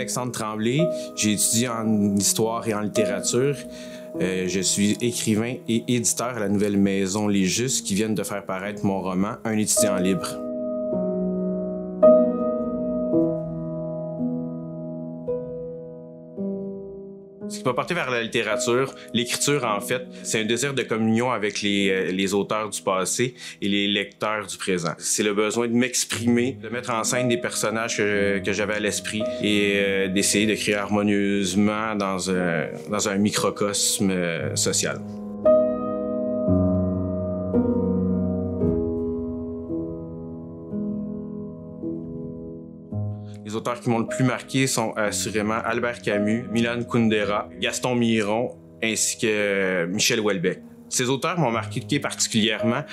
Alexandre Tremblay. J'ai étudié en histoire et en littérature. Je suis écrivain et éditeur à la nouvelle maison Les Justes qui viennent de faire paraître mon roman Un étudiant libre. Ce qui m'a porté vers la littérature, l'écriture en fait, c'est un désir de communion avec les auteurs du passé et les lecteurs du présent. C'est le besoin de m'exprimer, de mettre en scène des personnages que j'avais à l'esprit et d'essayer de créer harmonieusement dans un microcosme social. Les auteurs qui m'ont le plus marqué sont assurément Albert Camus, Milan Kundera, Gaston Miron ainsi que Michel Houellebecq. Ces auteurs m'ont marqué particulièrement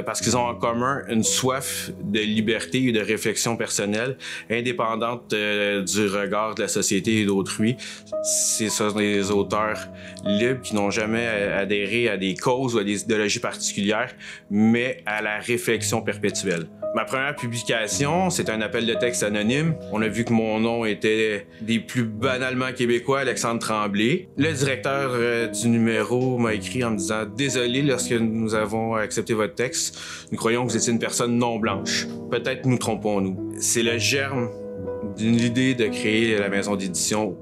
parce qu'ils ont en commun une soif de liberté et de réflexion personnelle, indépendante du regard de la société et d'autrui. Ce sont des auteurs libres qui n'ont jamais adhéré à des causes ou à des idéologies particulières, mais à la réflexion perpétuelle. Ma première publication, c'est un appel de texte anonyme. On a vu que mon nom était des plus banalement québécois, Alexandre Tremblay. Le directeur du numéro m'a écrit en me disant « Désolé, lorsque nous avons accepté votre texte, nous croyons que vous étiez une personne non blanche. Peut-être nous trompons-nous. » C'est le germe d'une idée de créer la maison d'édition.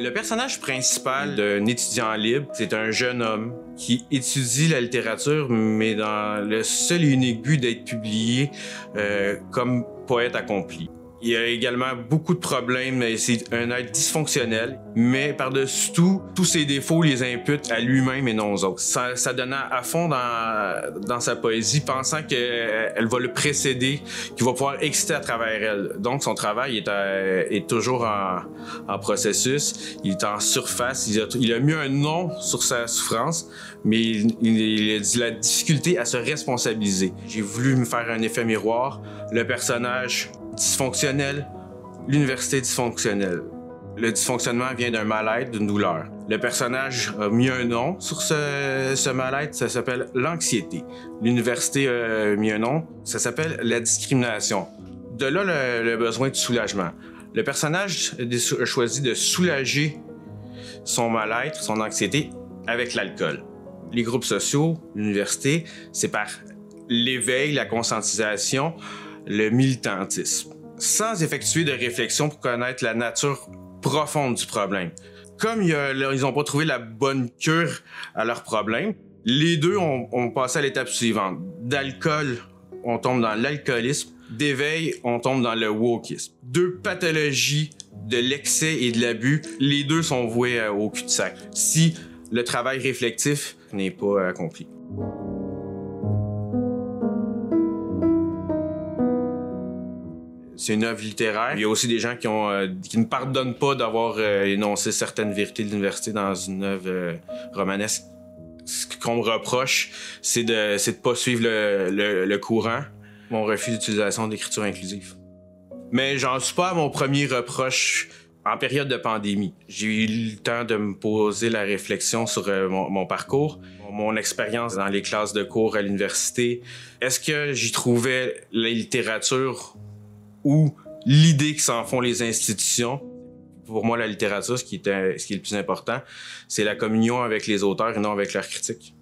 Le personnage principal d'un étudiant libre, c'est un jeune homme qui étudie la littérature, mais dans le seul et unique but d'être publié comme poète accompli. Il y a également beaucoup de problèmes, c'est un être dysfonctionnel, mais par-dessus tout, tous ses défauts les impute à lui-même et non aux autres. Ça donne à fond dans sa poésie, pensant qu'elle va le précéder, qu'il va pouvoir exciter à travers elle. Donc son travail est toujours en processus, il est en surface, il a mis un nom sur sa souffrance, mais il a dit la difficulté à se responsabiliser. J'ai voulu me faire un effet miroir, le personnage dysfonctionnel, l'université dysfonctionnelle. Le dysfonctionnement vient d'un mal-être, d'une douleur. Le personnage a mis un nom sur ce mal-être, ça s'appelle l'anxiété. L'université a mis un nom, ça s'appelle la discrimination. De là, le besoin de soulagement. Le personnage a choisi de soulager son mal-être, son anxiété, avec l'alcool. Les groupes sociaux, l'université, c'est par l'éveil, la conscientisation, le militantisme, sans effectuer de réflexion pour connaître la nature profonde du problème. Comme ils n'ont pas trouvé la bonne cure à leur problème, les deux ont passé à l'étape suivante. D'alcool, on tombe dans l'alcoolisme. D'éveil, on tombe dans le wokisme. Deux pathologies de l'excès et de l'abus, les deux sont voués au cul-de-sac si le travail réflectif n'est pas accompli. C'est une œuvre littéraire. Il y a aussi des gens qui ne pardonnent pas d'avoir énoncé certaines vérités de l'université dans une œuvre romanesque. Ce qu'on me reproche, c'est de pas suivre le courant. Mon refus d'utilisation d'écriture inclusive. Mais j'en suis pas à mon premier reproche en période de pandémie. J'ai eu le temps de me poser la réflexion sur mon parcours, mon expérience dans les classes de cours à l'université. Est-ce que j'y trouvais la littérature ou l'idée que s'en font les institutions? Pour moi, la littérature, ce qui est le plus important, c'est la communion avec les auteurs et non avec leurs critiques.